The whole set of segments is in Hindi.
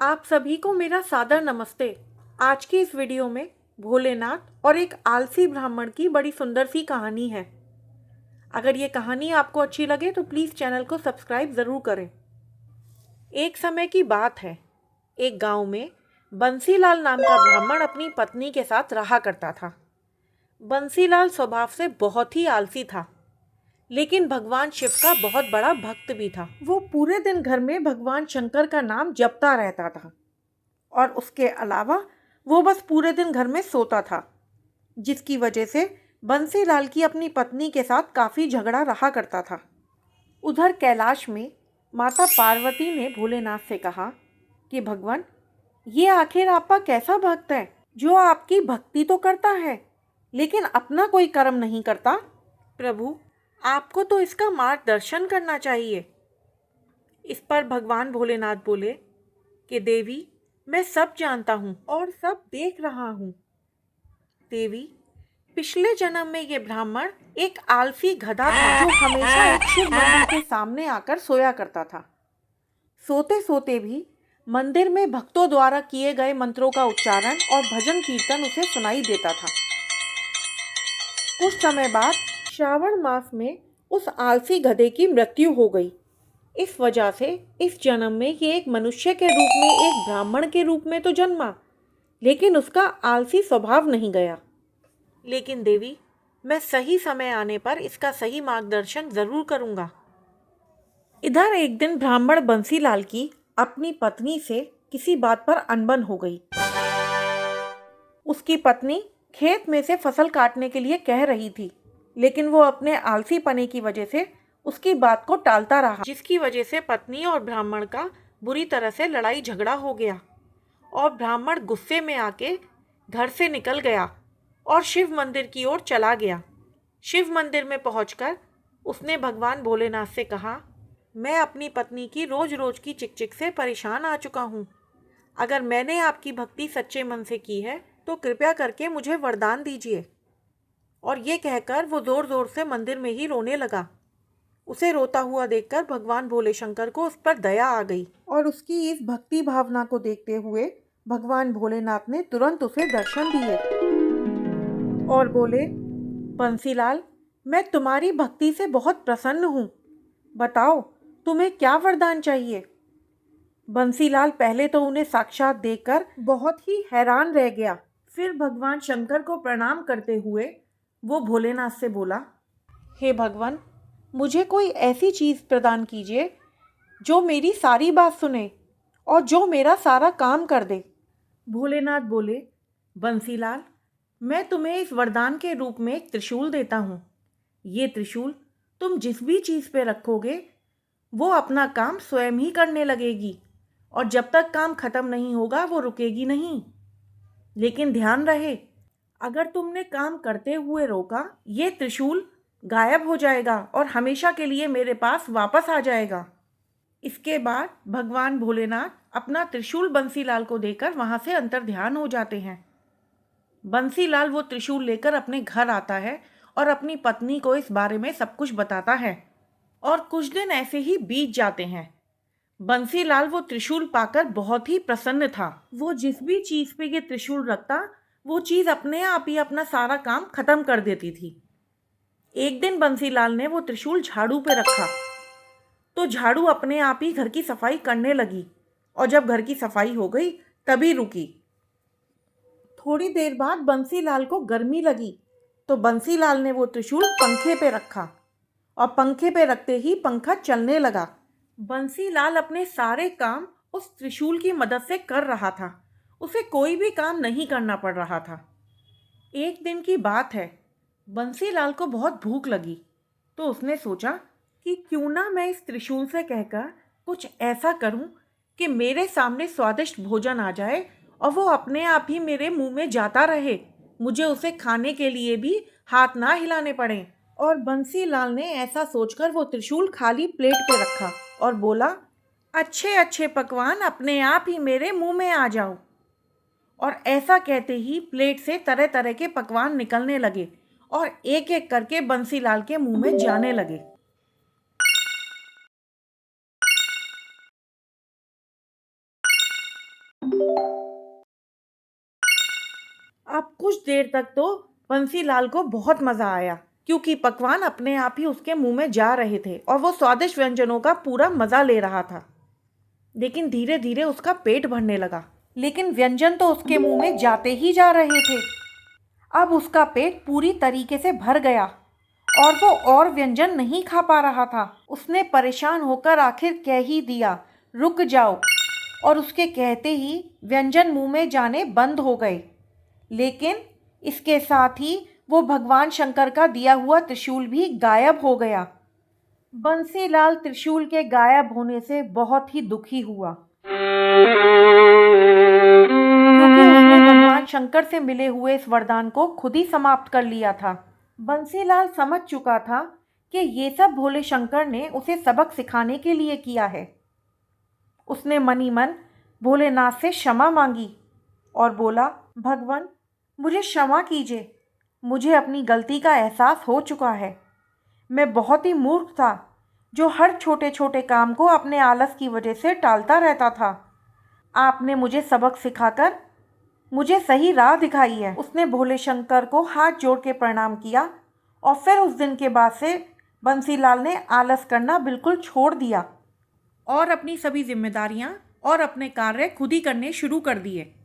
आप सभी को मेरा सादर नमस्ते। आज की इस वीडियो में भोलेनाथ और एक आलसी ब्राह्मण की बड़ी सुंदर सी कहानी है। अगर ये कहानी आपको अच्छी लगे तो प्लीज़ चैनल को सब्सक्राइब ज़रूर करें। एक समय की बात है। एक गांव में बंसीलाल नाम का ब्राह्मण अपनी पत्नी के साथ रहा करता था। बंसीलाल स्वभाव से बहुत ही आलसी था, लेकिन भगवान शिव का बहुत बड़ा भक्त भी था। वो पूरे दिन घर में भगवान शंकर का नाम जपता रहता था और उसके अलावा वो बस पूरे दिन घर में सोता था, जिसकी वजह से बंसीलाल की अपनी पत्नी के साथ काफ़ी झगड़ा रहा करता था। उधर कैलाश में माता पार्वती ने भोलेनाथ से कहा कि भगवान, ये आखिर आपका कैसा भक्त है जो आपकी भक्ति तो करता है लेकिन अपना कोई कर्म नहीं करता। प्रभु, आपको तो इसका मार्गदर्शन करना चाहिए। इस पर भगवान भोलेनाथ बोले कि देवी, मैं सब जानता हूँ और सब देख रहा हूँ। देवी, पिछले जन्म में ये ब्राह्मण एक आलसी गधा था जो हमेशा एक शिव मंदिर के सामने आकर सोया करता था। सोते सोते भी मंदिर में भक्तों द्वारा किए गए मंत्रों का उच्चारण और भजन कीर्तन उसे सुनाई देता था। कुछ समय बाद श्रावण मास में उस आलसी गधे की मृत्यु हो गई। इस वजह से इस जन्म में ये एक मनुष्य के रूप में, एक ब्राह्मण के रूप में तो जन्मा, लेकिन उसका आलसी स्वभाव नहीं गया। लेकिन देवी, मैं सही समय आने पर इसका सही मार्गदर्शन जरूर करूंगा। इधर एक दिन ब्राह्मण बंसीलाल की अपनी पत्नी से किसी बात पर अनबन हो गई। उसकी पत्नी खेत में से फसल काटने के लिए कह रही थी, लेकिन वो अपने आलसी पने की वजह से उसकी बात को टालता रहा, जिसकी वजह से पत्नी और ब्राह्मण का बुरी तरह से लड़ाई झगड़ा हो गया और ब्राह्मण गुस्से में आके घर से निकल गया और शिव मंदिर की ओर चला गया। शिव मंदिर में पहुंचकर उसने भगवान भोलेनाथ से कहा, मैं अपनी पत्नी की रोज रोज की चिकचिक से परेशान आ चुका हूँ। अगर मैंने आपकी भक्ति सच्चे मन से की है तो कृपया करके मुझे वरदान दीजिए। और ये कहकर वो जोर जोर से मंदिर में ही रोने लगा। उसे रोता हुआ देखकर भगवान भोले शंकर को उस पर दया आ गई और उसकी इस भक्ति भावना को देखते हुए भगवान भोलेनाथ ने तुरंत उसे दर्शन दिए और बोले, बंसीलाल, मैं तुम्हारी भक्ति से बहुत प्रसन्न हूँ। बताओ, तुम्हें क्या वरदान चाहिए। बंसीलाल पहले तो उन्हें साक्षात देखकर बहुत ही हैरान रह गया। फिर भगवान शंकर को प्रणाम करते हुए वो भोलेनाथ से बोला, हे भगवान, मुझे कोई ऐसी चीज़ प्रदान कीजिए जो मेरी सारी बात सुने और जो मेरा सारा काम कर दे। भोलेनाथ बोले, बंसीलाल, मैं तुम्हें इस वरदान के रूप में एक त्रिशूल देता हूँ। ये त्रिशूल तुम जिस भी चीज़ पे रखोगे वो अपना काम स्वयं ही करने लगेगी और जब तक काम खत्म नहीं होगा वो रुकेगी नहीं। लेकिन ध्यान रहे, अगर तुमने काम करते हुए रोका, ये त्रिशूल गायब हो जाएगा और हमेशा के लिए मेरे पास वापस आ जाएगा। इसके बाद भगवान भोलेनाथ अपना त्रिशूल बंसीलाल को देकर वहां से अंतर्ध्यान हो जाते हैं। बंसीलाल वो त्रिशूल लेकर अपने घर आता है और अपनी पत्नी को इस बारे में सब कुछ बताता है और कुछ दिन ऐसे ही बीत जाते हैं। बंसीलाल वो त्रिशूल पाकर बहुत ही प्रसन्न था। वो जिस भी चीज़ पे ये त्रिशूल रखता वो चीज़ अपने आप ही अपना सारा काम खत्म कर देती थी। एक दिन बंसीलाल ने वो त्रिशूल झाड़ू पे रखा तो झाड़ू अपने आप ही घर की सफाई करने लगी और जब घर की सफाई हो गई तभी रुकी। थोड़ी देर बाद बंसीलाल को गर्मी लगी तो बंसीलाल ने वो त्रिशूल पंखे पे रखा और पंखे पे रखते ही पंखा चलने लगा। बंसीलाल अपने सारे काम उस त्रिशूल की मदद से कर रहा था। उसे कोई भी काम नहीं करना पड़ रहा था। एक दिन की बात है, बंसीलाल को बहुत भूख लगी तो उसने सोचा कि क्यों ना मैं इस त्रिशूल से कहकर कुछ ऐसा करूं कि मेरे सामने स्वादिष्ट भोजन आ जाए और वो अपने आप ही मेरे मुंह में जाता रहे, मुझे उसे खाने के लिए भी हाथ ना हिलाने पड़े। और बंसीलाल ने ऐसा सोचकर वो त्रिशूल खाली प्लेट पे रखा और बोला, अच्छे अच्छे पकवान अपने आप ही मेरे मुंह में आ जाओ। और ऐसा कहते ही प्लेट से तरह तरह के पकवान निकलने लगे और एक एक करके बंसीलाल के मुंह में जाने लगे। अब कुछ देर तक तो बंसीलाल को बहुत मजा आया, क्योंकि पकवान अपने आप ही उसके मुंह में जा रहे थे और वो स्वादिष्ट व्यंजनों का पूरा मजा ले रहा था। लेकिन धीरे धीरे उसका पेट भरने लगा, लेकिन व्यंजन तो उसके मुंह में जाते ही जा रहे थे। अब उसका पेट पूरी तरीके से भर गया और वो और व्यंजन नहीं खा पा रहा था। उसने परेशान होकर आखिर कह ही दिया, रुक जाओ, और उसके कहते ही व्यंजन मुंह में जाने बंद हो गए। लेकिन इसके साथ ही वो भगवान शंकर का दिया हुआ त्रिशूल भी गायब हो गया। बंसीलाल त्रिशूल के गायब होने से बहुत ही दुखी हुआ, क्योंकि उसने भगवान शंकर से मिले हुए इस वरदान को खुद ही समाप्त कर लिया था। बंसीलाल समझ चुका था कि ये सब भोले शंकर ने उसे सबक सिखाने के लिए किया है। उसने मनी मन भोलेनाथ से क्षमा मांगी और बोला, भगवान, मुझे क्षमा कीजिए। मुझे अपनी गलती का एहसास हो चुका है। मैं बहुत ही मूर्ख था, जो हर छोटे छोटे काम को अपने आलस की वजह से टालता रहता था। आपने मुझे सबक सिखाकर मुझे सही राह दिखाई है। उसने भोले शंकर को हाथ जोड़ के प्रणाम किया और फिर उस दिन के बाद से बंसीलाल ने आलस करना बिल्कुल छोड़ दिया और अपनी सभी जिम्मेदारियां और अपने कार्य खुद ही करने शुरू कर दिए।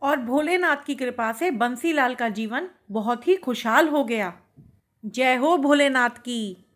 और भोलेनाथ की कृपा से बंसीलाल का जीवन बहुत ही खुशहाल हो गया। जय हो भोलेनाथ की।